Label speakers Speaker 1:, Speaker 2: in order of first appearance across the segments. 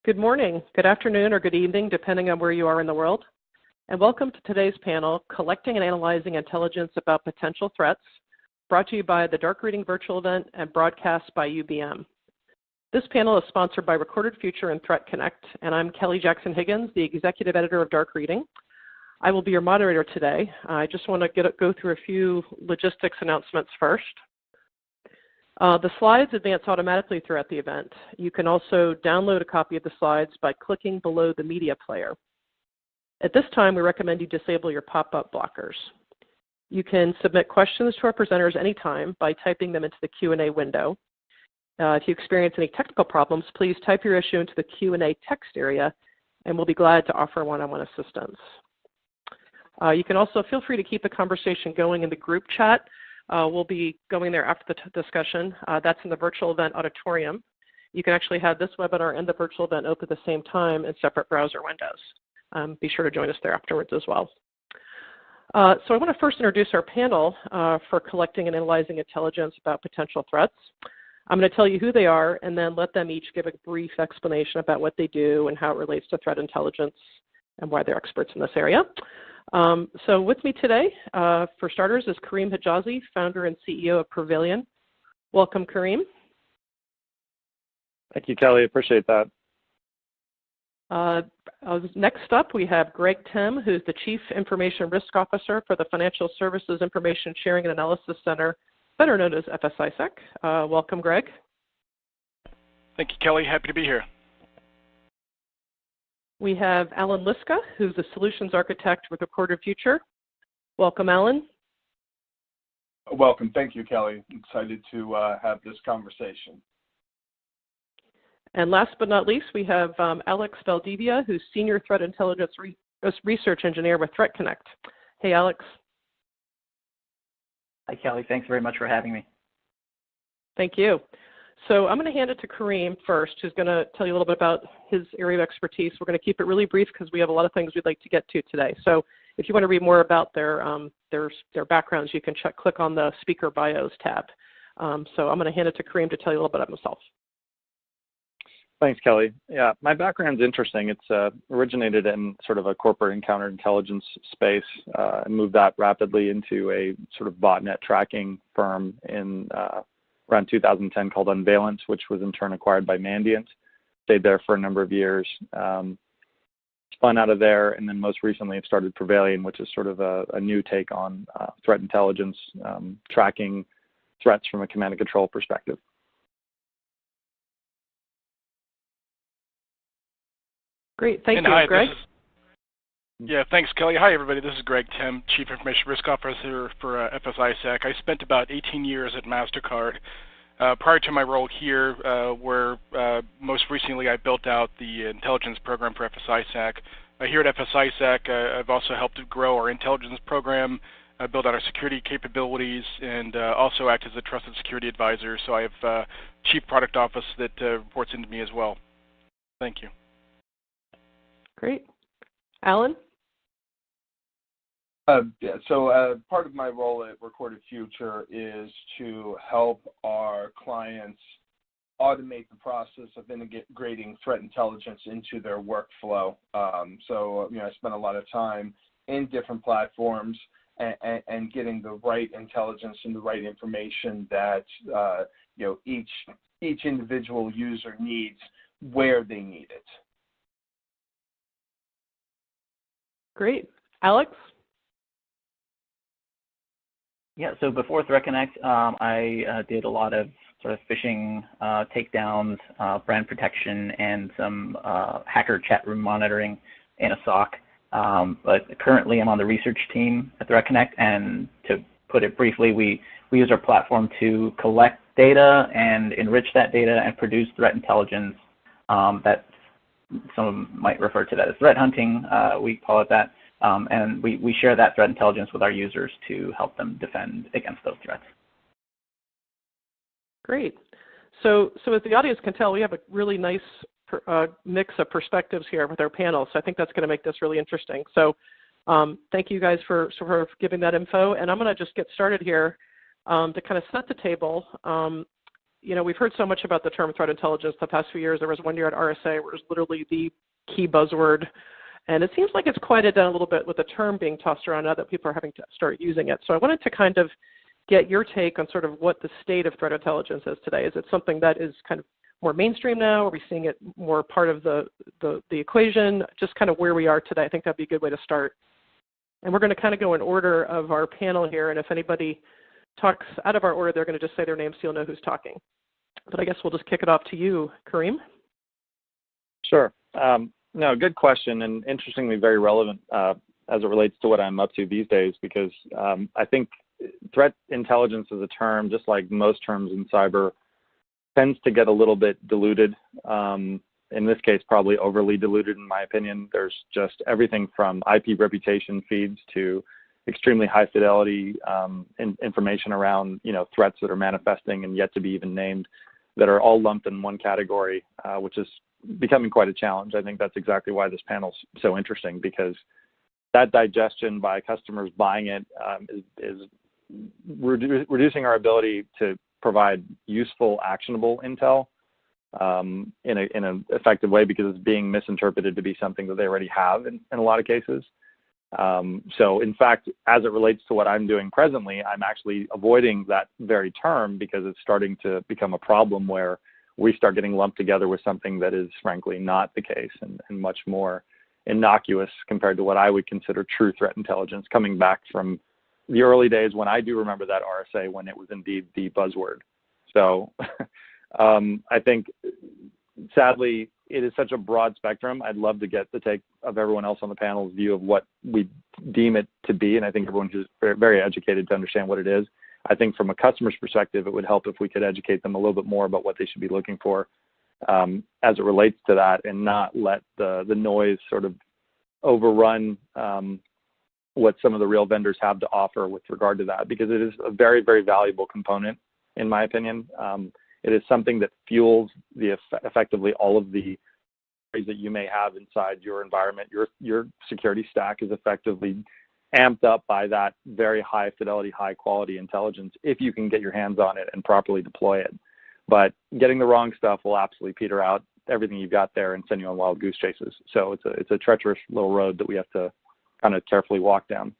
Speaker 1: Good morning, good afternoon, or good evening, depending on where you are in the world. And welcome to today's panel, Collecting and Analyzing Intelligence About Potential Threats, brought to you by the Dark Reading Virtual Event and broadcast by UBM. This panel is sponsored by Recorded Future and ThreatConnect, and I'm Kelly Jackson-Higgins, the Executive Editor of Dark Reading. I will be your moderator today. I just want to go through a few logistics announcements first. The slides advance automatically throughout the event. You can also download a copy of the slides by clicking below the media player. At this time, we recommend you disable your pop-up blockers. You can submit questions to our presenters anytime by typing them into the Q&A window. If you experience any technical problems, please type your issue into the Q&A text area, and we'll be glad to offer one-on-one assistance. You can also feel free to keep the conversation going in the group chat. We'll be going there after the discussion. That's in the virtual event auditorium. You can actually have this webinar and the virtual event open at the same time in separate browser windows. Be sure to join us there afterwards as well. So I want to first introduce our panel for collecting and analyzing intelligence about potential threats. I'm going to tell you who they are and then let them each give a brief explanation about what they do and how it relates to threat intelligence and why they're experts in this area. So with me today, for starters, is Kareem Hijazi, founder and CEO of Prevallion. Welcome, Kareem.
Speaker 2: Thank you, Kelly. Appreciate that.
Speaker 1: Next up, we have Greg Tim, who's the Chief Information Risk Officer for the Financial Services Information Sharing and Analysis Center, better known as FSISEC. Welcome, Greg.
Speaker 3: Thank you, Kelly. Happy to be here.
Speaker 1: We have Alan Liska, who's a Solutions Architect with Recorded Future. Welcome, Alan.
Speaker 4: Welcome. Thank you, Kelly. Excited to have this conversation.
Speaker 1: And last but not least, we have Alex Valdivia, who's Senior Threat Intelligence Research Engineer with ThreatConnect. Hey, Alex.
Speaker 5: Hi, Kelly. Thanks very much for having me.
Speaker 1: Thank you. So I'm going to hand it to Kareem first, who's going to tell you a little bit about his area of expertise. We're going to keep it really brief because we have a lot of things we'd like to get to today. So if you want to read more about their backgrounds, you can click on the Speaker Bios tab. So I'm going to hand it to Kareem to tell you a little bit about himself.
Speaker 2: Thanks, Kelly. Yeah, my background's interesting. It's originated in sort of a corporate and counterintelligence space and moved that rapidly into a sort of botnet tracking firm in around 2010 called Untitled, which was in turn acquired by Mandiant. Stayed there for a number of years. Spun out of there, and then most recently have started Prevallion, which is sort of a new take on threat intelligence, tracking threats from a command and control perspective.
Speaker 1: Great, thank you,
Speaker 3: hi,
Speaker 1: Greg.
Speaker 3: Yeah, thanks, Kelly. Hi, everybody. This is Greg Tim, Chief Information Risk Officer for FSISEC. I spent about 18 years at MasterCard. Prior to my role here, where most recently I built out the intelligence program for FSISEC. Here at FSISEC, I've also helped to grow our intelligence program, build out our security capabilities, and also act as a trusted security advisor. So I have a Chief Product Office that reports into me as well. Thank you.
Speaker 1: Great. Alan?
Speaker 4: So part of my role at Recorded Future is to help our clients automate the process of integrating threat intelligence into their workflow. So I spend a lot of time in different platforms and getting the right intelligence and the right information that each individual user needs where they need it.
Speaker 1: Great. Alex?
Speaker 5: Yeah, so before ThreatConnect, I did a lot of sort of phishing takedowns, brand protection, and some hacker chat room monitoring in a SOC. But currently I'm on the research team at ThreatConnect, and to put it briefly, we use our platform to collect data and enrich that data and produce threat intelligence that some might refer to that as threat hunting. We call it that. And we share that threat intelligence with our users to help them defend against those threats.
Speaker 1: Great. So as the audience can tell, we have a really nice mix of perspectives here with our panel. So I think that's going to make this really interesting. So thank you guys for sort of giving that info. And I'm going to just get started here to kind of set the table. we've heard so much about the term threat intelligence the past few years. There was one year at RSA where it was literally the key buzzword. And it seems like it's quieted down a little bit with the term being tossed around now that people are having to start using it. So I wanted to kind of get your take on sort of what the state of threat intelligence is today. Is it something that is kind of more mainstream now? Are we seeing it more part of the equation? Just kind of where we are today. I think that'd be a good way to start. And we're going to kind of go in order of our panel here. And if anybody talks out of our order, they're going to just say their name so you'll know who's talking. But I guess we'll just kick it off to you, Kareem.
Speaker 2: Sure. No, good question, and interestingly very relevant as it relates to what I'm up to these days, because I think threat intelligence as a term, just like most terms in cyber, tends to get a little bit diluted. In this case, probably overly diluted, in my opinion. There's just everything from IP reputation feeds to extremely high fidelity information around, threats that are manifesting and yet to be even named, that are all lumped in one category, which is becoming quite a challenge. I think that's exactly why this panel's so interesting, because that digestion by customers buying it is reducing our ability to provide useful, actionable intel in an effective way, because it's being misinterpreted to be something that they already have in a lot of cases. So in fact, as it relates to what I'm doing presently, I'm actually avoiding that very term, because it's starting to become a problem where we start getting lumped together with something that is frankly not the case, and much more innocuous compared to what I would consider true threat intelligence, coming back from the early days when I do remember that RSA, when it was indeed the buzzword. So I think, sadly, it is such a broad spectrum. I'd love to get the take of everyone else on the panel's view of what we deem it to be, and I think everyone's just very, very educated to understand what it is. I think from a customer's perspective, it would help if we could educate them a little bit more about what they should be looking for as it relates to that, and not let the noise sort of overrun what some of the real vendors have to offer with regard to that, because it is a very, very valuable component, in my opinion. It is something that fuels effectively all of the ways that you may have inside your environment. Your security stack is effectively amped up by that very high fidelity, high quality intelligence, if you can get your hands on it and properly deploy it. But getting the wrong stuff will absolutely peter out everything you've got there and send you on wild goose chases. So it's a treacherous little road that we have to kind of carefully walk down.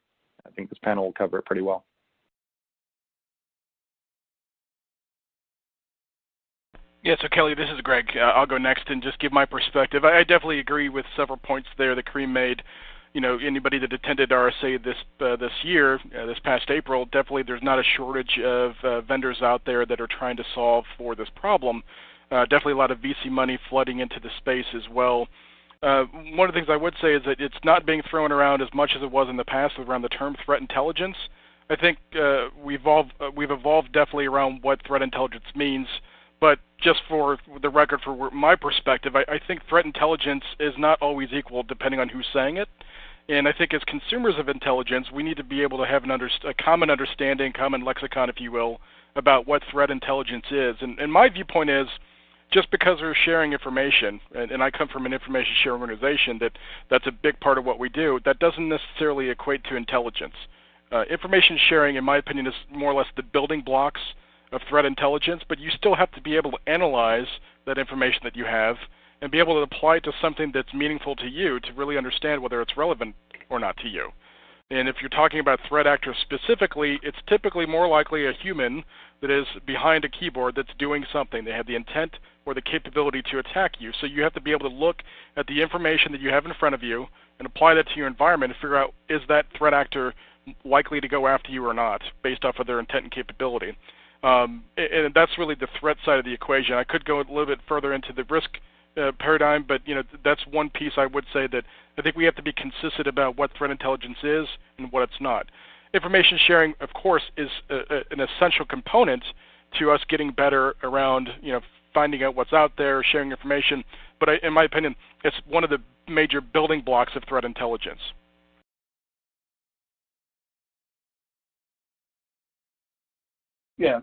Speaker 2: I think this panel will cover it pretty well.
Speaker 3: Yeah, so Kelly, this is Greg. I'll go next and just give my perspective. I definitely agree with several points there that Kareem made. Anybody that attended RSA this year, this past April, definitely there's not a shortage of vendors out there that are trying to solve for this problem. Definitely a lot of VC money flooding into the space as well. One of the things I would say is that it's not being thrown around as much as it was in the past around the term threat intelligence. I think we've evolved definitely around what threat intelligence means. But just for the record, for my perspective, I think threat intelligence is not always equal depending on who's saying it. And I think as consumers of intelligence, we need to be able to have a common understanding, common lexicon, if you will, about what threat intelligence is. And my viewpoint is, just because we're sharing information, and I come from an information sharing organization that's a big part of what we do, that doesn't necessarily equate to intelligence. Information sharing, in my opinion, is more or less the building blocks of threat intelligence, but you still have to be able to analyze that information that you have and be able to apply it to something that's meaningful to you to really understand whether it's relevant or not to you. And if you're talking about threat actors specifically, it's typically more likely a human that is behind a keyboard that's doing something. They have the intent or the capability to attack you. So you have to be able to look at the information that you have in front of you and apply that to your environment and figure out, is that threat actor likely to go after you or not, based off of their intent and capability. And that's really the threat side of the equation. I could go a little bit further into the risk paradigm, but that's one piece I would say that I think we have to be consistent about what threat intelligence is and what it's not. Information sharing, of course, is an essential component to us getting better around finding out what's out there, sharing information. But in my opinion, it's one of the major building blocks of threat intelligence.
Speaker 4: Yeah,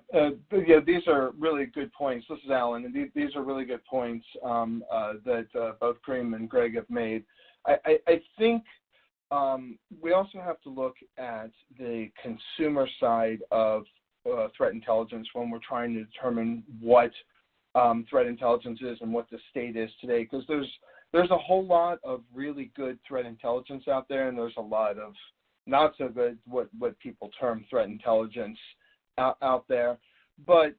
Speaker 4: these are really good points. This is Alan, and these are really good points that both Kareem and Greg have made. I think we also have to look at the consumer side of threat intelligence when we're trying to determine what threat intelligence is and what the state is today, because there's a whole lot of really good threat intelligence out there, and there's a lot of not so good, what people term threat intelligence out there. But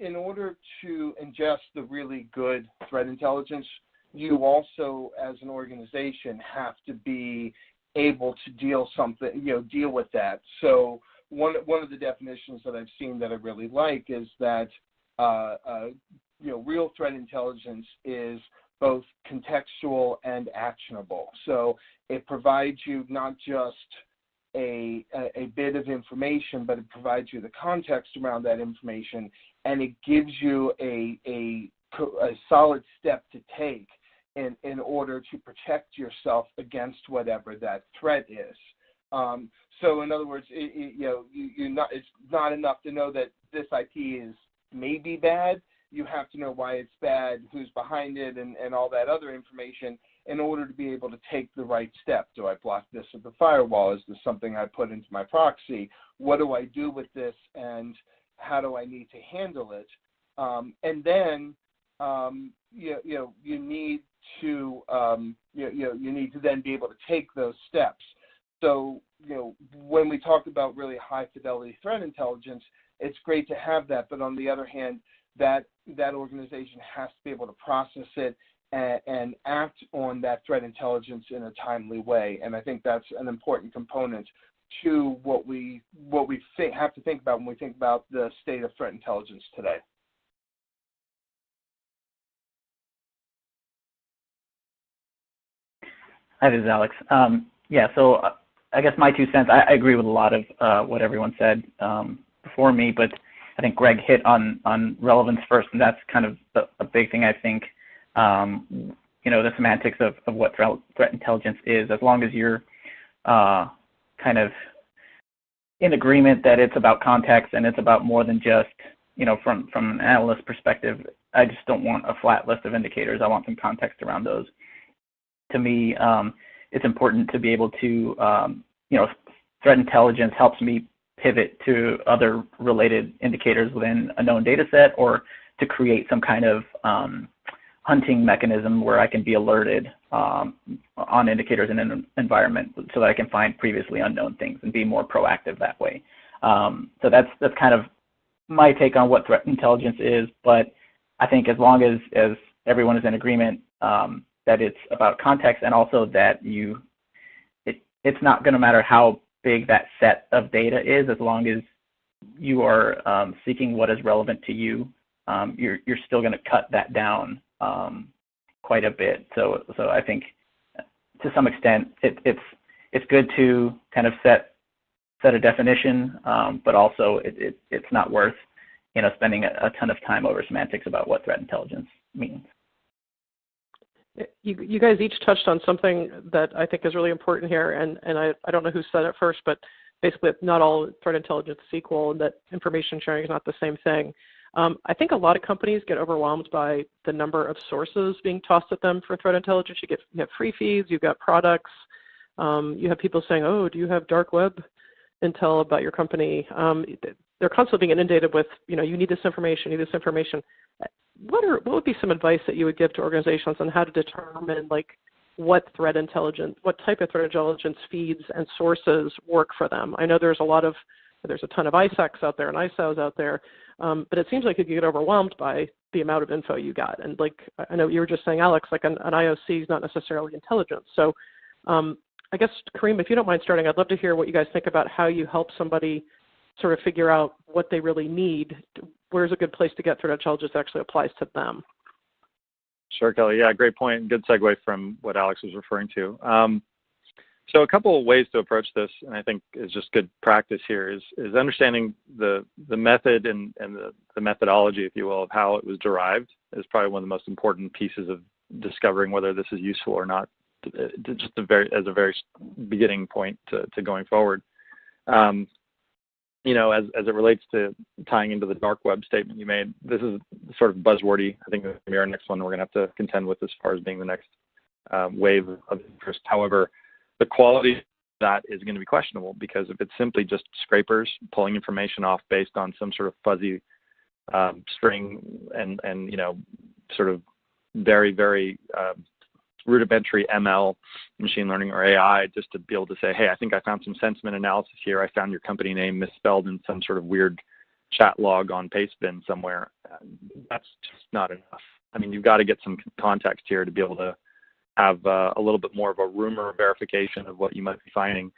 Speaker 4: in order to ingest the really good threat intelligence, you also, as an organization, have to be able to deal with that. So one of the definitions that I've seen that I really like is that real threat intelligence is both contextual and actionable. So it provides you not just a bit of information, but it provides you the context around that information, and it gives you a solid step to take in order to protect yourself against whatever that threat is. So in other words, it's not enough to know that this IP is maybe bad. You have to know why it's bad, who's behind it, and all that other information in order to be able to take the right step. Do I block this at the firewall? Is this something I put into my proxy? What do I do with this, and how do I need to handle it? And then you need to then be able to take those steps. So when we talk about really high fidelity threat intelligence, it's great to have that, but on the other hand, that organization has to be able to process it and act on that threat intelligence in a timely way. And I think that's an important component to what we have to think about when we think about the state of threat intelligence today.
Speaker 5: Hi, this is Alex. So I guess my 2 cents, I agree with a lot of what everyone said before me, but I think Greg hit on relevance first, and that's kind of a big thing, I think. The semantics of what threat intelligence is, as long as you're kind of in agreement that it's about context and it's about more than just, from an analyst perspective, I just don't want a flat list of indicators. I want some context around those. To me, it's important to be able to, threat intelligence helps me pivot to other related indicators within a known data set, or to create some kind of hunting mechanism where I can be alerted on indicators in an environment so that I can find previously unknown things and be more proactive that way. So that's kind of my take on what threat intelligence is, but I think as long as everyone is in agreement that it's about context, and also that it's not going to matter how big that set of data is, as long as you are seeking what is relevant to you, you're still going to cut that down quite a bit. So I think to some extent it's good to kind of set a definition, but also it's not worth spending a ton of time over semantics about what threat intelligence means.
Speaker 1: You guys each touched on something that I think is really important here, and I don't know who said it first, but basically not all threat intelligence is equal, and that information sharing is not the same thing. I think a lot of companies get overwhelmed by the number of sources being tossed at them for threat intelligence. You have free feeds, you've got products, you have people saying, oh, do you have dark web intel about your company? They're constantly being inundated with, you need this information, you need this information. What would be some advice that you would give to organizations on how to determine what type of threat intelligence feeds and sources work for them? I know there's a ton of ISACs out there and ISOs out there, but it seems like you get overwhelmed by the amount of info you got. And I know you were just saying, Alex, an IOC is not necessarily intelligence. So I guess, Kareem, if you don't mind starting, I'd love to hear what you guys think about how you help somebody sort of figure out what they really need. Where's a good place to get threat intelligence that actually applies to them?
Speaker 2: Sure, Kelly. Yeah, great point. Good segue from what Alex was referring to. So a couple of ways to approach this, and I think is just good practice here, is understanding the method and the methodology, if you will, of how it was derived is probably one of the most important pieces of discovering whether this is useful or not, just as a very beginning point to going forward. As it relates to tying into the dark web statement you made, this is sort of buzzwordy. I think that's going to be our next one we're going to have to contend with as far as being the next wave of interest. However, the quality that is going to be questionable, because if it's simply just scrapers pulling information off based on some sort of fuzzy string and sort of very, very rudimentary ML, machine learning, or AI, just to be able to say, hey, I think I found some sentiment analysis here. I found your company name misspelled in some sort of weird chat log on Pastebin somewhere. That's just not enough. I mean, you've got to get some context here to be able to have a little bit more of a rumor verification of what you might be finding.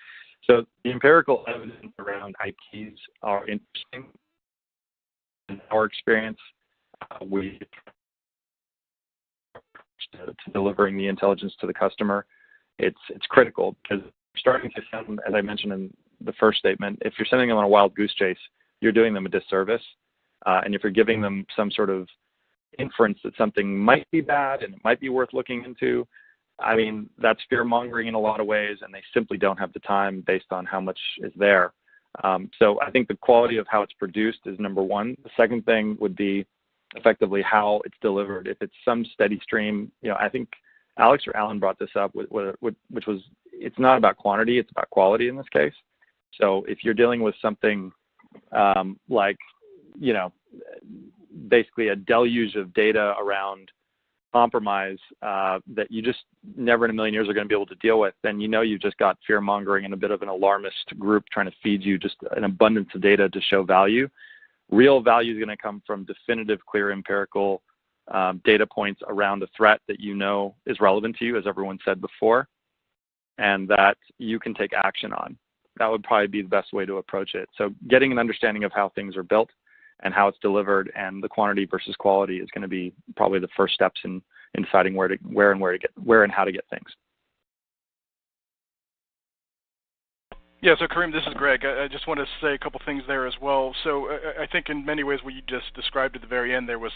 Speaker 2: So the empirical evidence around IPs are interesting. In our experience, we to delivering the intelligence to the customer, it's critical, because starting to send, as I mentioned in the first statement, if you're sending them on a wild goose chase, you're doing them a disservice. And if you're giving them some sort of inference that something might be bad and it might be worth looking into, I mean, that's fear-mongering in a lot of ways, and they simply don't have the time based on how much is there. So I think the quality of how it's produced is number one. The second thing would be effectively how it's delivered. If it's some steady stream, I think Alex or Alan brought this up, which was, it's not about quantity, it's about quality in this case. So if you're dealing with something like, basically a deluge of data around compromise that you just never in a million years are going to be able to deal with, then you've just got fear-mongering and a bit of an alarmist group trying to feed you just an abundance of data to show value. Real value is going to come from definitive, clear, empirical data points around a threat that is relevant to you, as everyone said before, and that you can take action on. That would probably be the best way to approach it. So getting an understanding of how things are built and how it's delivered, and the quantity versus quality, is going to be probably the first steps in deciding where and how to get things.
Speaker 3: Yeah, so Kareem, this is Greg. I just want to say a couple things there as well. So I think in many ways what you just described at the very end there was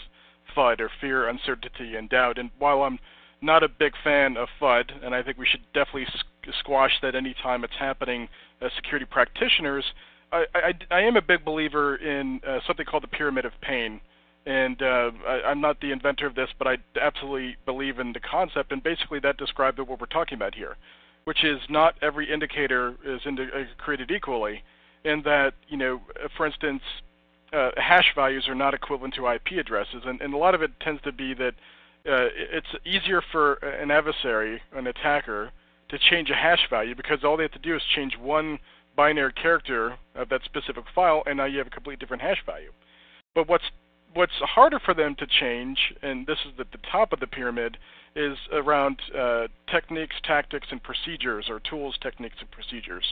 Speaker 3: FUD, or fear, uncertainty, and doubt. And while I'm not a big fan of FUD, and I think we should definitely squash that anytime it's happening as security practitioners, I am a big believer in something called the pyramid of pain. And I'm not the inventor of this, but I absolutely believe in the concept, and basically that describes what we're talking about here, which is not every indicator is created equally, in that, for instance, hash values are not equivalent to IP addresses, and a lot of it tends to be that it's easier for an adversary, an attacker, to change a hash value, because all they have to do is change one binary character of that specific file, and now you have a completely different hash value. But what's harder for them to change, and this is at the top of the pyramid, is around techniques, tactics, and procedures, or tools, techniques, and procedures.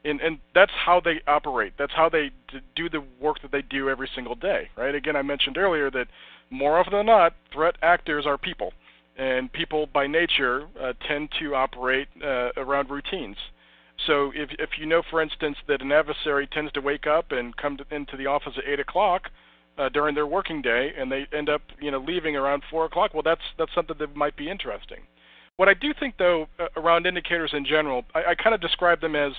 Speaker 3: And that's how they operate. That's how they do the work that they do every single day, right? Again, I mentioned earlier that more often than not, threat actors are people. And people by nature tend to operate around routines. So if you know, for instance, that an adversary tends to wake up and come into the office at 8 o'clock during their working day, and they end up leaving around 4 o'clock, well, that's something that might be interesting. What I do think, though, around indicators in general, I kind of describe them as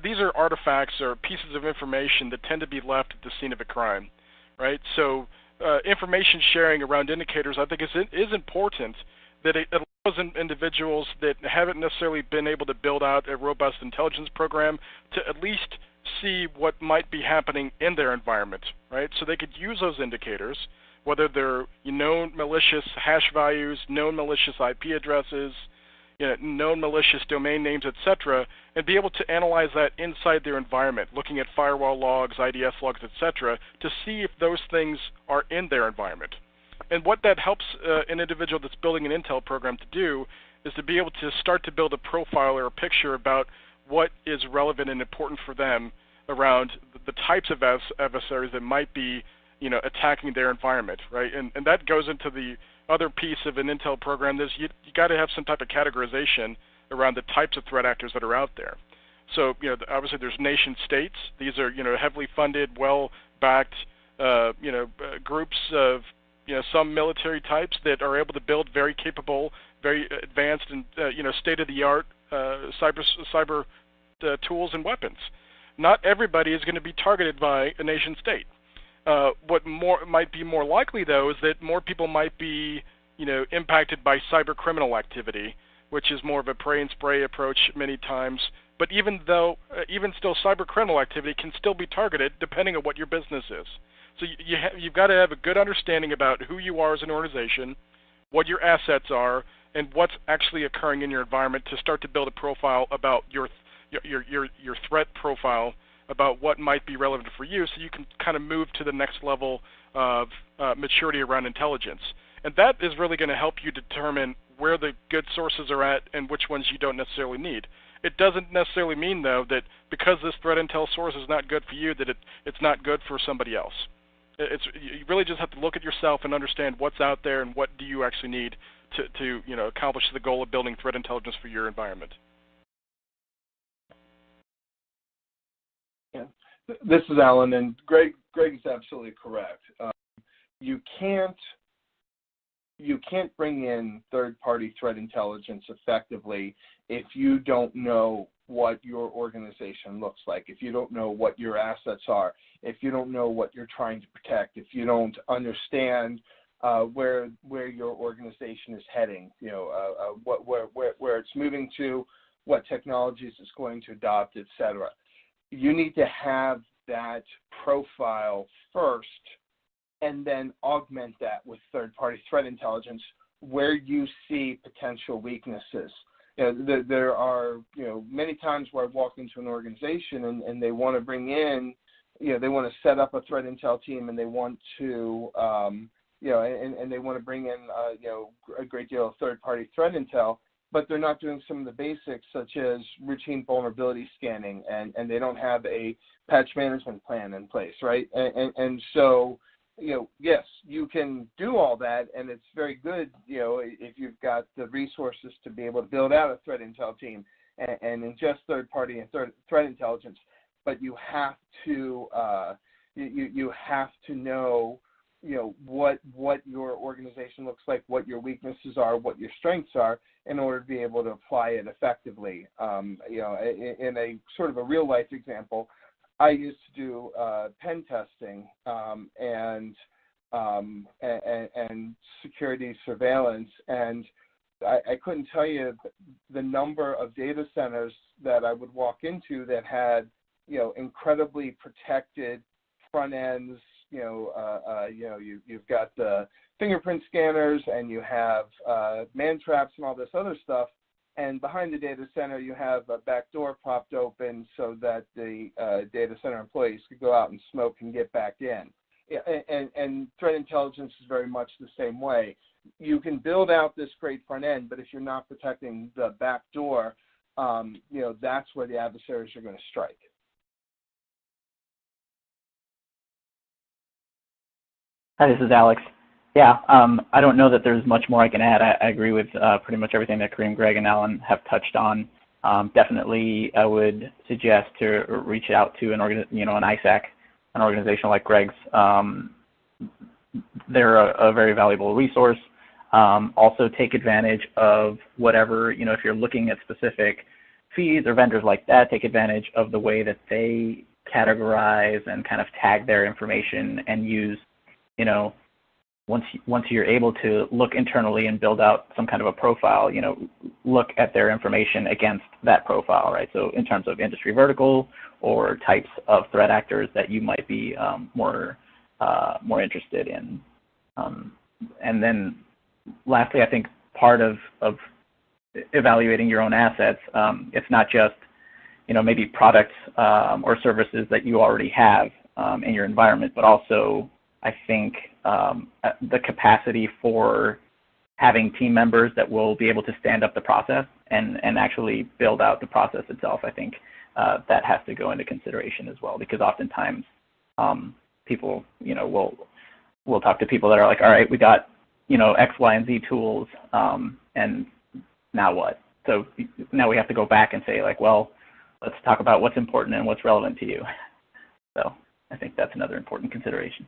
Speaker 3: these are artifacts or pieces of information that tend to be left at the scene of a crime, right? So information sharing around indicators, I think, is important, that it allows individuals that haven't necessarily been able to build out a robust intelligence program to at least see what might be happening in their environment, right? So they could use those indicators, whether they're known malicious hash values, known malicious IP addresses, known malicious domain names, etc., and be able to analyze that inside their environment, looking at firewall logs, IDS logs, etc., to see if those things are in their environment. And what that helps an individual that's building an intel program to do is to be able to start to build a profile or a picture about what is relevant and important for them around the types of adversaries that might be, attacking their environment, right? And that goes into the other piece of an intel program. Is you got to have some type of categorization around the types of threat actors that are out there. So, obviously there's nation states. These are, heavily funded, well-backed, groups of, some military types that are able to build very capable, very advanced, and state-of-the-art cyber tools and weapons. Not everybody is going to be targeted by a nation state. What might be more likely, though, is that more people might be, impacted by cyber criminal activity, which is more of a pray and spray approach many times, But even still, cyber criminal activity can still be targeted depending on what your business is. So you've got to have a good understanding about who you are as an organization, what your assets are, and what's actually occurring in your environment to start to build a profile about your threat profile, about what might be relevant for you, so you can kind of move to the next level of maturity around intelligence. And that is really going to help you determine where the good sources are at and which ones you don't necessarily need. It doesn't necessarily mean, though, that because this threat intel source is not good for you, that it's not good for somebody else. You really just have to look at yourself and understand what's out there and what do you actually need to accomplish the goal of building threat intelligence for your environment.
Speaker 4: Yeah. This is Alan, and Greg is absolutely correct. You can't bring in third-party threat intelligence effectively if you don't know what your organization looks like, if you don't know what your assets are, if you don't know what you're trying to protect, if you don't understand where your organization is heading, where it's moving to, what technologies it's going to adopt, etc. You need to have that profile first, and then augment that with third-party threat intelligence where you see potential weaknesses. There are many times where I've walked into an organization and they want to bring in, they want to set up a threat intel team, and they want to and they want to bring in a great deal of third-party threat intel, but they're not doing some of the basics such as routine vulnerability scanning, and they don't have a patch management plan in place, right? And so yes, you can do all that, and it's very good, if you've got the resources to be able to build out a threat intel team and ingest third-party and threat intelligence. But you have to you have to know what your organization looks like, what your weaknesses are, what your strengths are, in order to be able to apply it effectively. In a sort of a real life example, I used to do pen testing and security surveillance, and I couldn't tell you the number of data centers that I would walk into that had incredibly protected front ends. You've got the fingerprint scanners, and you have man traps and all this other stuff. And behind the data center, you have a back door propped open so that the data center employees could go out and smoke and get back in. And threat intelligence is very much the same way. You can build out this great front end, but if you're not protecting the back door, that's where the adversaries are going to strike.
Speaker 5: Hi, this is Alex. Yeah, I don't know that there's much more I can add. I agree with pretty much everything that Kareem, Greg, and Alan have touched on. Definitely, I would suggest to reach out to an ISAC, an organization like Greg's. They're a very valuable resource. Also, take advantage of whatever, if you're looking at specific feeds or vendors like that, take advantage of the way that they categorize and kind of tag their information and use, once you're able to look internally and build out some kind of a profile, look at their information against that profile, right? So in terms of industry vertical or types of threat actors that you might be more interested in. And then lastly, I think part of evaluating your own assets, it's not just, maybe products or services that you already have in your environment, but also I think the capacity for having team members that will be able to stand up the process and actually build out the process itself. I think that has to go into consideration as well, because oftentimes people, we'll talk to people that are like, all right, we got, X, Y, and Z tools, and now what? So now we have to go back and say, like, well, let's talk about what's important and what's relevant to you. So I think that's another important consideration.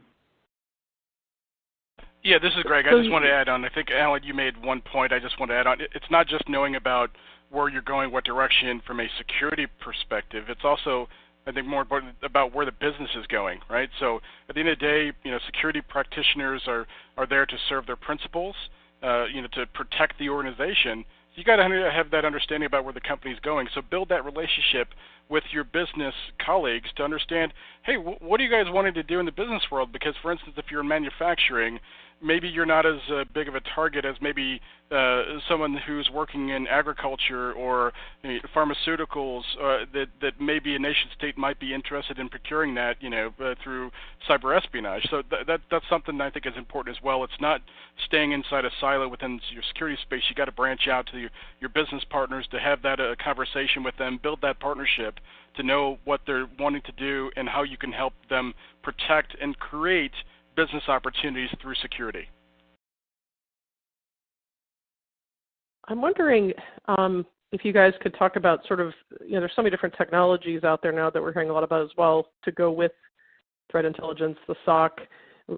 Speaker 3: Yeah, this is Greg. I just want to add on. I think, Alan, you made one point I just want to add on. It's not just knowing about where you're going, what direction from a security perspective. It's also, I think, more important about where the business is going, right? So at the end of the day, security practitioners are there to serve their principals, to protect the organization. you got to have that understanding about where the company's going. So build that relationship with your business colleagues to understand, hey, what are you guys wanting to do in the business world? Because, for instance, if you're in manufacturing, maybe you're not as big of a target as maybe someone who's working in agriculture or pharmaceuticals that maybe a nation state might be interested in procuring that, through cyber espionage. So that's something I think is important as well. It's not staying inside a silo within your security space. You got to branch out to your business partners to have that conversation with them, build that partnership to know what they're wanting to do and how you can help them protect and create business opportunities through security.
Speaker 1: I'm wondering if you guys could talk about sort of, there's so many different technologies out there now that we're hearing a lot about as well to go with threat intelligence, the SOC.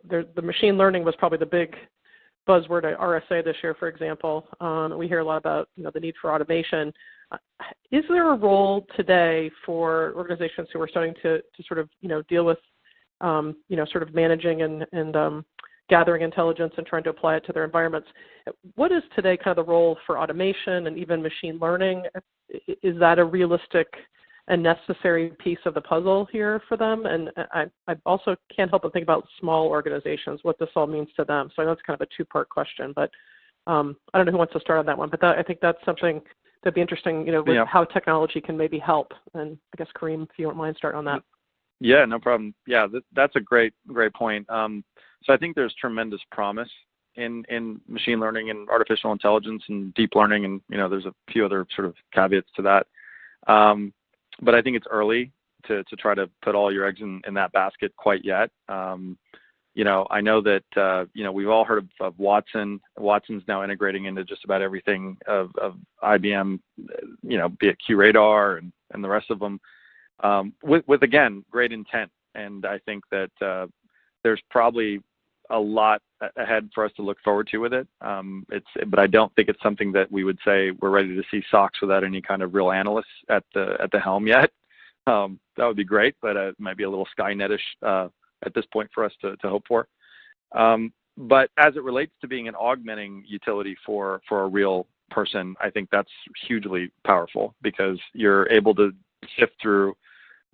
Speaker 1: The machine learning was probably the big buzzword at RSA this year, for example. We hear a lot about, the need for automation. Is there a role today for organizations who are starting to sort of, deal with, sort of managing and gathering intelligence and trying to apply it to their environments? What is today kind of the role for automation and even machine learning? Is that a realistic and necessary piece of the puzzle here for them? And I also can't help but think about small organizations, what this all means to them. So I know it's kind of a two-part question, but I don't know who wants to start on that one. But I think that's something that'd be interesting, with how technology can maybe help. And I guess, Kareem, if you don't mind starting on that.
Speaker 2: Yeah, no problem. Yeah, that's a great point. So I think there's tremendous promise in machine learning and artificial intelligence and deep learning, and there's a few other sort of caveats to that. But I think it's early to try to put all your eggs in that basket quite yet. I know that we've all heard of Watson. Watson's now integrating into just about everything of IBM, be it QRadar and the rest of them. With again, great intent. And I think that there's probably a lot ahead for us to look forward to with it. But I don't think it's something that we would say we're ready to see SOCs without any kind of real analysts at the helm yet. That would be great, but it might be a little Skynet-ish at this point for us to hope for. But as it relates to being an augmenting utility for a real person, I think that's hugely powerful because you're able to sift through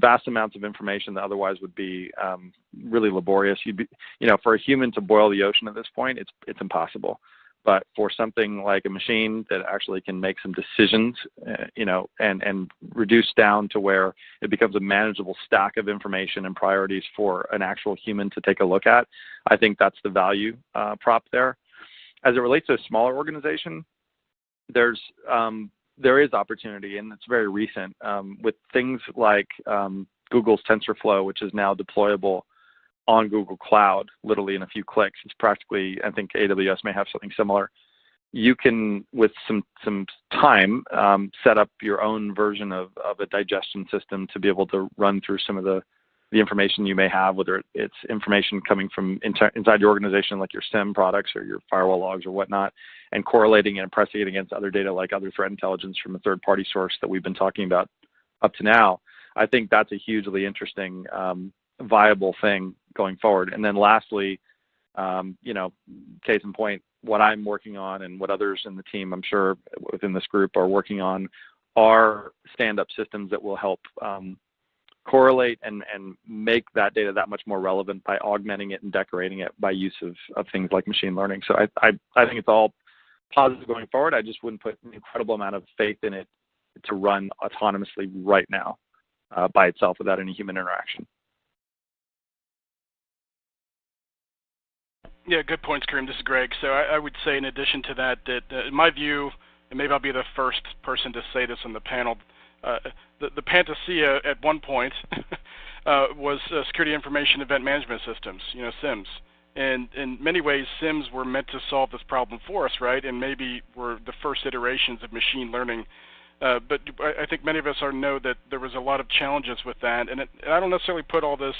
Speaker 2: vast amounts of information that otherwise would be really laborious. For a human to boil the ocean at this point, it's impossible. But for something like a machine that actually can make some decisions, and reduce down to where it becomes a manageable stack of information and priorities for an actual human to take a look at, I think that's the value prop there. As it relates to a smaller organization, there is opportunity, and it's very recent, with things like Google's TensorFlow, which is now deployable on Google Cloud, literally in a few clicks. It's practically, I think AWS may have something similar. You can, with some time, set up your own version of a digestion system to be able to run through some of the information you may have, whether it's information coming from inside your organization, like your SIEM products or your firewall logs or whatnot, and correlating it and pressing it against other data like other threat intelligence from a third-party source that we've been talking about up to now. I think that's a hugely interesting, viable thing going forward. And then lastly, case in point, what I'm working on and what others in the team, I'm sure within this group, are working on are stand-up systems that will help correlate and make that data that much more relevant by augmenting it and decorating it by use of things like machine learning. So I think it's all positive going forward. I just wouldn't put an incredible amount of faith in it to run autonomously right now by itself without any human interaction.
Speaker 3: Yeah, good points, Kareem. This is Greg. So I would say, in addition to that, in my view, and maybe I'll be the first person to say this on the panel, the panacea at one point was Security Information Event Management Systems, SIMs. And in many ways, SIMs were meant to solve this problem for us, right? And maybe were the first iterations of machine learning. But I think many of us know that there was a lot of challenges with that. And I don't necessarily put all this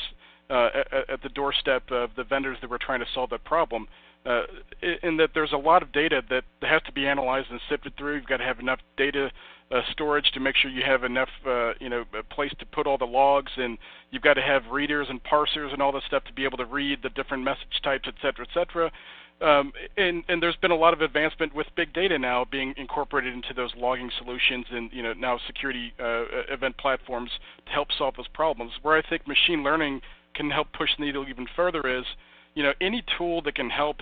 Speaker 3: at the doorstep of the vendors that were trying to solve that problem. in that there's a lot of data that has to be analyzed and sifted through. You've got to have enough data storage to make sure you have enough, a place to put all the logs, and you've got to have readers and parsers and all this stuff to be able to read the different message types, et cetera, et cetera. And there's been a lot of advancement with big data now being incorporated into those logging solutions and now security event platforms to help solve those problems. Where I think machine learning can help push the needle even further is, any tool that can help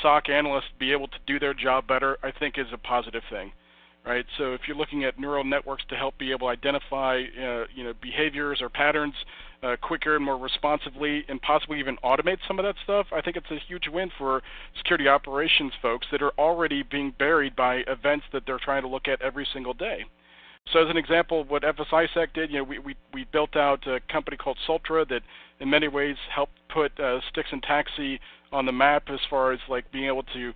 Speaker 3: SOC analysts be able to do their job better, I think is a positive thing, right? So if you're looking at neural networks to help be able to identify, behaviors or patterns quicker and more responsively, and possibly even automate some of that stuff, I think it's a huge win for security operations folks that are already being buried by events that they're trying to look at every single day. So as an example, what FSISAC did, we built out a company called Sultra that in many ways helped put Styx and Taxi on the map as far as like being able to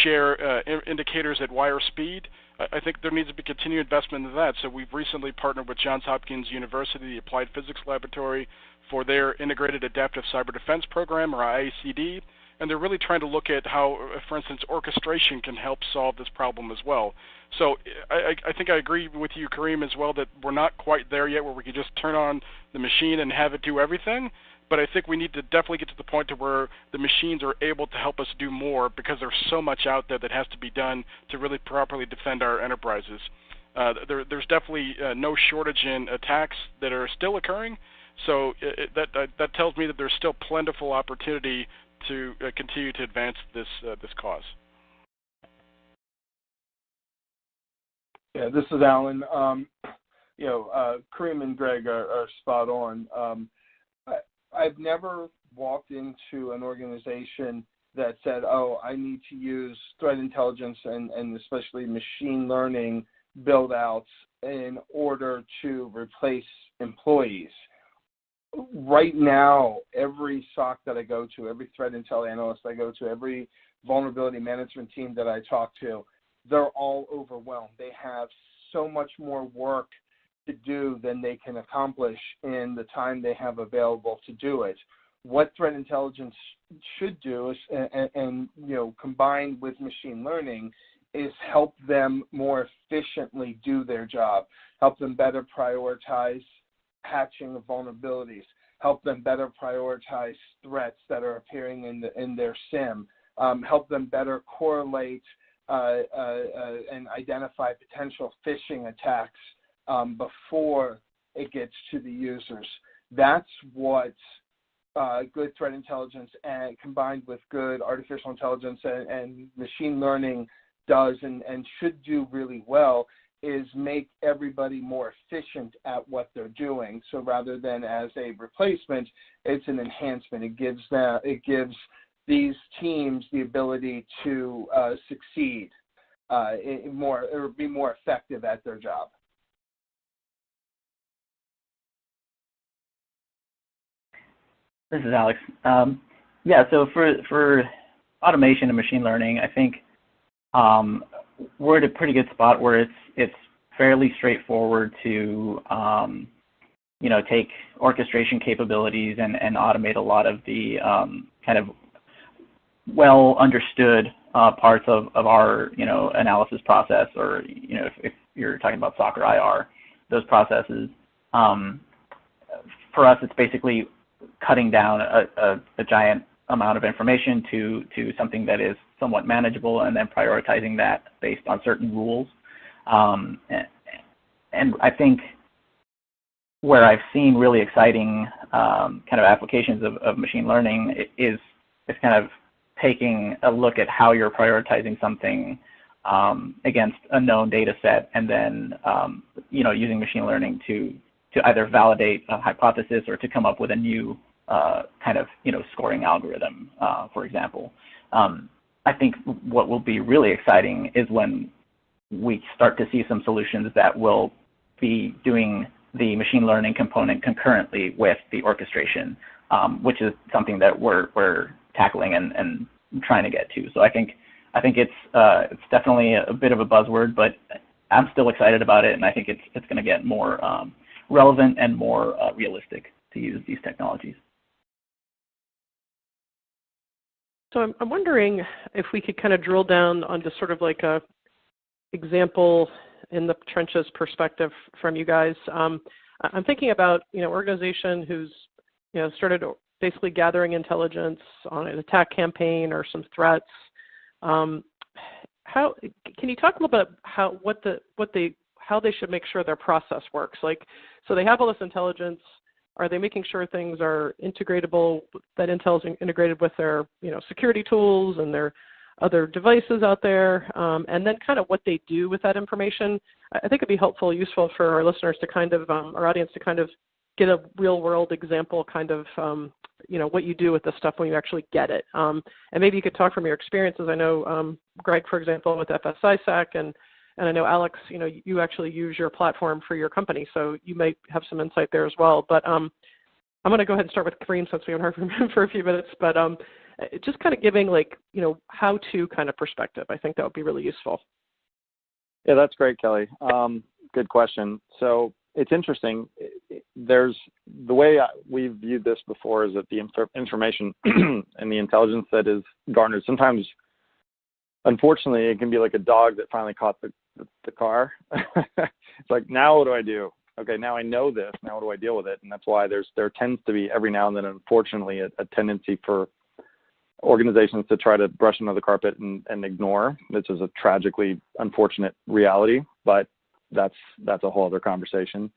Speaker 3: share indicators at wire speed. I think there needs to be continued investment in that. So we've recently partnered with Johns Hopkins University, the Applied Physics Laboratory, for their Integrated Adaptive Cyber Defense Program, or IACD, and they're really trying to look at how, for instance, orchestration can help solve this problem as well. So I think I agree with you, Kareem, as well, that we're not quite there yet where we can just turn on the machine and have it do everything. But I think we need to definitely get to the point to where the machines are able to help us do more, because there's so much out there that has to be done to really properly defend our enterprises. There's definitely no shortage in attacks that are still occurring, so that tells me that there's still plentiful opportunity to continue to advance this cause.
Speaker 4: Yeah, this is Alan. Kareem and Greg are spot on. I've never walked into an organization that said, oh, I need to use threat intelligence and especially machine learning build-outs in order to replace employees. Right now, every SOC that I go to, every threat intel analyst I go to, every vulnerability management team that I talk to, they're all overwhelmed. They have so much more work to do than they can accomplish in the time they have available to do it. What threat intelligence should do is, and combined with machine learning, is help them more efficiently do their job, help them better prioritize patching of vulnerabilities, help them better prioritize threats that are appearing in their SIM, help them better correlate and identify potential phishing attacks before it gets to the users. That's what good threat intelligence and combined with good artificial intelligence and machine learning does and should do really well, is make everybody more efficient at what they're doing. So rather than as a replacement, it's an enhancement. It gives these teams the ability to succeed or be more effective at their job.
Speaker 5: This is Alex. So for automation and machine learning, I think we're at a pretty good spot where it's fairly straightforward to take orchestration capabilities and automate a lot of the kind of well understood parts of our analysis process, or if you're talking about SOC or IR, those processes. For us, it's basically cutting down a giant amount of information to something that is somewhat manageable, and then prioritizing that based on certain rules. And I think where I've seen really exciting kind of applications of machine learning is kind of taking a look at how you're prioritizing something against a known data set, and then using machine learning to either validate a hypothesis or to come up with a new kind of scoring algorithm, for example. I think what will be really exciting is when we start to see some solutions that will be doing the machine learning component concurrently with the orchestration, which is something that we're tackling and trying to get to. So I think it's definitely a bit of a buzzword, but I'm still excited about it, and I think it's going to get more relevant and more realistic to use these technologies.
Speaker 1: So I'm wondering if we could kind of drill down onto sort of like a example in the trenches perspective from you guys. I'm thinking about, organization who's, started basically gathering intelligence on an attack campaign or some threats. How can you talk a little bit about how they should make sure their process works? Like, so they have all this intelligence. Are they making sure things are integratable, that intel is integrated with their, security tools and their other devices out there? And then kind of what they do with that information. I think it'd be helpful, useful for our listeners to kind of, our audience to kind of get a real world example, kind of, what you do with this stuff when you actually get it. And maybe you could talk from your experiences. I know, Greg, for example, with FSISAC, and I know, Alex, you actually use your platform for your company, so you might have some insight there as well. But I'm going to go ahead and start with Kareem since we haven't heard from him for a few minutes. But just kind of giving, how-to kind of perspective. I think that would be really useful.
Speaker 2: Yeah, that's great, Kelly. Good question. So it's interesting. There's the way we've viewed this before is that the information and the intelligence that is garnered, sometimes, unfortunately, it can be like a dog that finally caught the car. It's like, now what do I do? Okay, now I know this. Now what do I deal with it? And that's why there tends to be every now and then, unfortunately, a tendency for organizations to try to brush under the carpet and ignore. This is a tragically unfortunate reality, but that's a whole other conversation.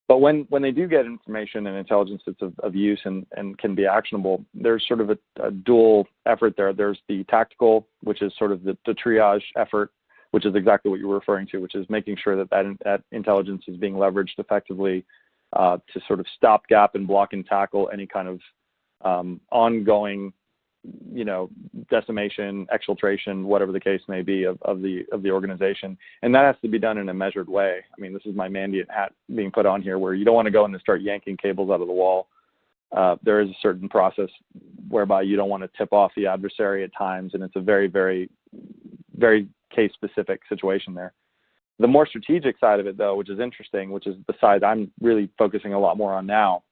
Speaker 2: But when they do get information and intelligence that's of use and can be actionable, there's sort of a dual effort there. There's the tactical, which is sort of the triage effort, which is exactly what you're referring to, which is making sure that intelligence is being leveraged effectively to sort of stopgap and block and tackle any kind of ongoing, decimation, exfiltration, whatever the case may be of the organization. And that has to be done in a measured way. I mean, this is my Mandiant hat being put on here, where you don't want to go in and start yanking cables out of the wall. There is a certain process whereby you don't want to tip off the adversary at times, and it's a very, very, very case-specific situation there. The more strategic side of it, though, which is interesting, which is the side I'm really focusing a lot more on now,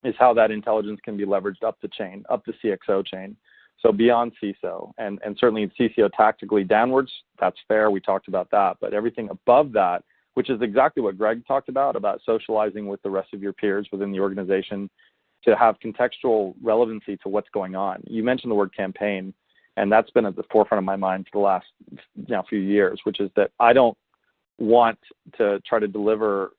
Speaker 2: is how that intelligence can be leveraged up the chain, up the CXO chain. So beyond CISO, and certainly CCO tactically downwards, that's fair, we talked about that, but everything above that, which is exactly what Greg talked about socializing with the rest of your peers within the organization to have contextual relevancy to what's going on. You mentioned the word campaign, and that's been at the forefront of my mind for the last few years, which is that I don't want to try to deliver,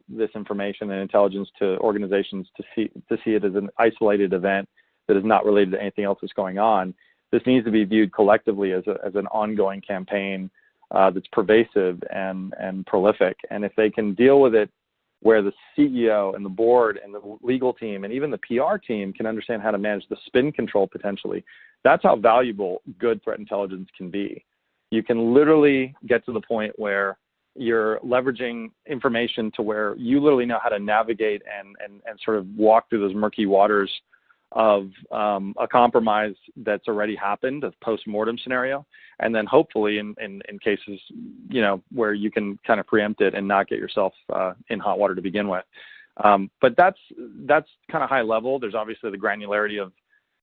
Speaker 2: this information and intelligence to organizations to see it as an isolated event that is not related to anything else that's going on. This needs to be viewed collectively as an ongoing campaign that's pervasive and prolific. And if they can deal with it where the CEO and the board and the legal team and even the PR team can understand how to manage the spin control potentially, that's how valuable good threat intelligence can be. You can literally get to the point where you're leveraging information to where you literally know how to navigate and sort of walk through those murky waters of a compromise that's already happened, a post-mortem scenario, and then hopefully in cases, where you can kind of preempt it and not get yourself in hot water to begin with. But that's kind of high level. There's obviously the granularity of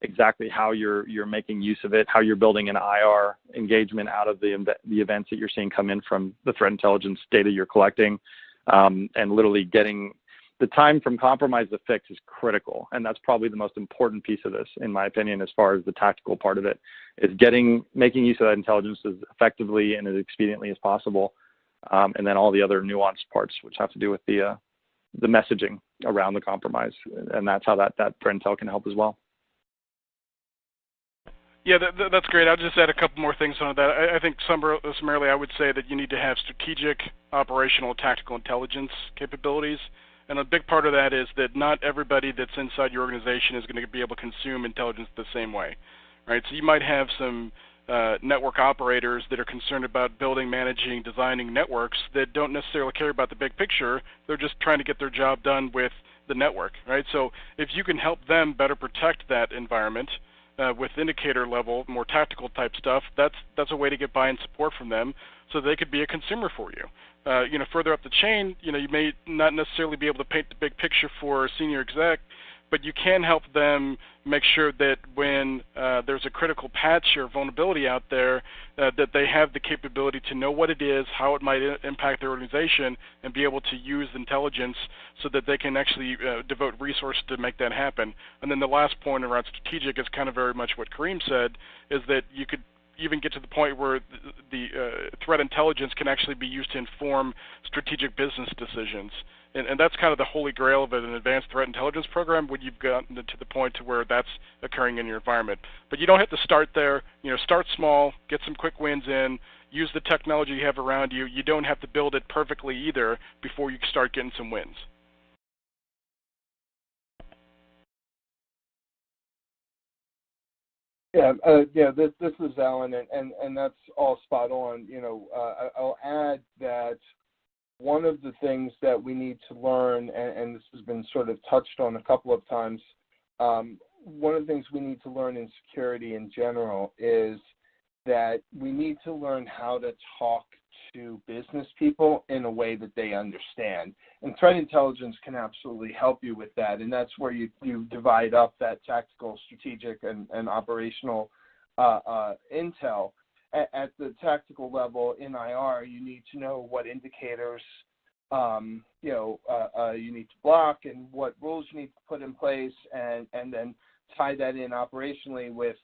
Speaker 2: exactly how you're making use of it, how you're building an IR engagement out of the events that you're seeing come in from the threat intelligence data you're collecting, and literally getting the time from compromise to fix is critical. And that's probably the most important piece of this, in my opinion, as far as the tactical part of it, is making use of that intelligence as effectively and as expediently as possible. And then all the other nuanced parts, which have to do with the messaging around the compromise. And that's how that threat intel can help as well.
Speaker 3: Yeah, that's great. I'll just add a couple more things on that. I think summarily I would say that you need to have strategic, operational, tactical intelligence capabilities. And a big part of that is that not everybody that's inside your organization is going to be able to consume intelligence the same way, right? So you might have some network operators that are concerned about building, managing, designing networks that don't necessarily care about the big picture. They're just trying to get their job done with the network, right? So if you can help them better protect that environment, with indicator level, more tactical type stuff, that's a way to get buy-in support from them so they could be a consumer for you. Further up the chain, you may not necessarily be able to paint the big picture for a senior exec, but you can help them make sure that when there's a critical patch or vulnerability out there, that they have the capability to know what it is, how it might impact their organization, and be able to use intelligence so that they can actually devote resources to make that happen. And then the last point around strategic is kind of very much what Kareem said, is that you could even get to the point where the threat intelligence can actually be used to inform strategic business decisions. And that's kind of the holy grail of an advanced threat intelligence program when you've gotten to the point to where that's occurring in your environment. But you don't have to start there. Start small, get some quick wins in, use the technology you have around you. You don't have to build it perfectly either before you start getting some wins.
Speaker 4: This is Alan, and that's all spot on. I'll add that one of the things that we need to learn, and this has been sort of touched on a couple of times, one of the things we need to learn in security in general is that we need to learn how to talk to business people in a way that they understand. And threat intelligence can absolutely help you with that, and that's where you divide up that tactical, strategic, and operational intel. At the tactical level in IR, you need to know what indicators you need to block and what rules you need to put in place, and then tie that in operationally with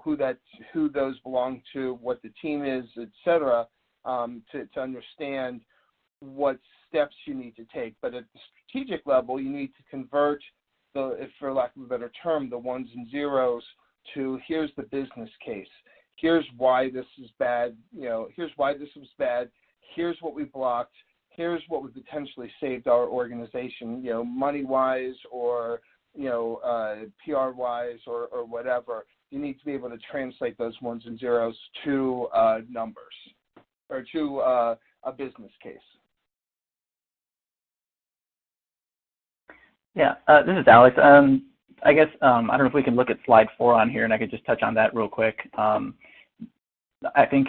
Speaker 4: who those belong to, what the team is, etc. To understand what steps you need to take. But at the strategic level, you need to convert if for lack of a better term, the ones and zeros to here's the business case. Here's why this is bad. Here's why this was bad. Here's what we blocked. Here's what we potentially saved our organization, money-wise or, PR-wise or whatever. You need to be able to translate those ones and zeros to numbers or to a business case.
Speaker 5: Yeah, this is Alex. I guess, I don't know if we can look at slide 4 on here, and I could just touch on that real quick. I think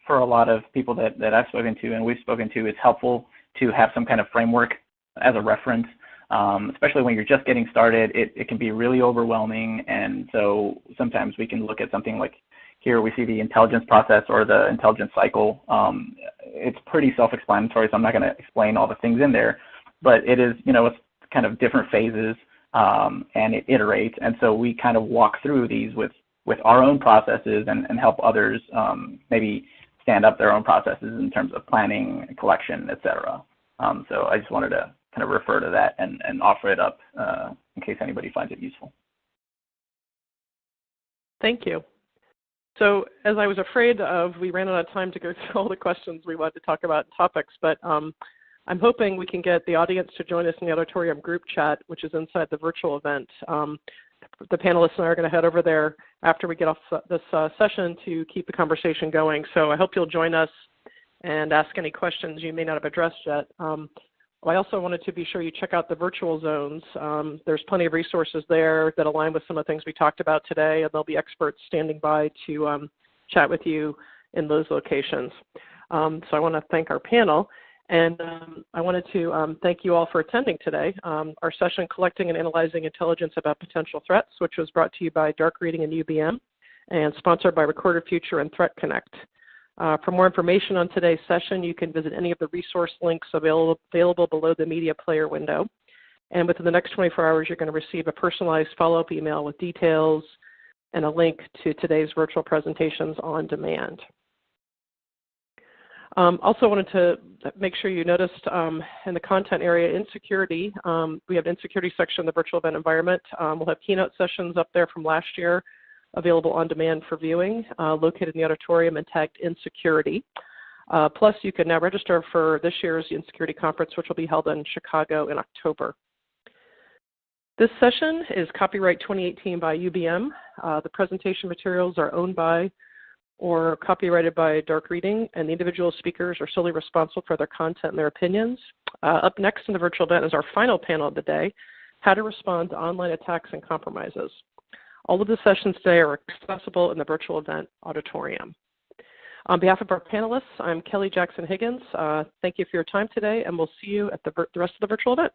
Speaker 5: for a lot of people that I've spoken to and we've spoken to, it's helpful to have some kind of framework as a reference, especially when you're just getting started. It can be really overwhelming, and so sometimes we can look at something like here we see the intelligence process or the intelligence cycle. It's pretty self-explanatory, so I'm not going to explain all the things in there, but it is, it's kind of different phases, and it iterates, and so we kind of walk through these with our own processes and help others maybe stand up their own processes in terms of planning, collection, etc. So I just wanted to kind of refer to that and offer it up in case anybody finds it useful.
Speaker 1: Thank you. So as I was afraid of, we ran out of time to go through all the questions we wanted to talk about topics, but I'm hoping we can get the audience to join us in the auditorium group chat, which is inside the virtual event. The panelists and I are going to head over there after we get off this session to keep the conversation going. So I hope you'll join us and ask any questions you may not have addressed yet. I also wanted to be sure you check out the virtual zones. There's plenty of resources there that align with some of the things we talked about today, and there'll be experts standing by to chat with you in those locations. So I want to thank our panel. And I wanted to thank you all for attending today. Our session, Collecting and Analyzing Intelligence About Potential Threats, which was brought to you by Dark Reading and UBM and sponsored by Recorded Future and ThreatConnect. For more information on today's session, you can visit any of the resource links available below the media player window. And within the next 24 hours, you're going to receive a personalized follow-up email with details and a link to today's virtual presentations on demand. Also wanted to make sure you noticed in the content area, insecurity, we have an insecurity section in the virtual event environment. We'll have keynote sessions up there from last year available on demand for viewing, located in the auditorium and tagged insecurity. Plus, you can now register for this year's Insecurity Conference, which will be held in Chicago in October. This session is copyright 2018 by UBM. The presentation materials are owned by or copyrighted by Dark Reading, and the individual speakers are solely responsible for their content and their opinions. Up next in the virtual event is our final panel of the day, How to Respond to Online Attacks and Compromises. All of the sessions today are accessible in the virtual event auditorium. On behalf of our panelists, I'm Kelly Jackson Higgins. Thank you for your time today, and we'll see you at the rest of the virtual event.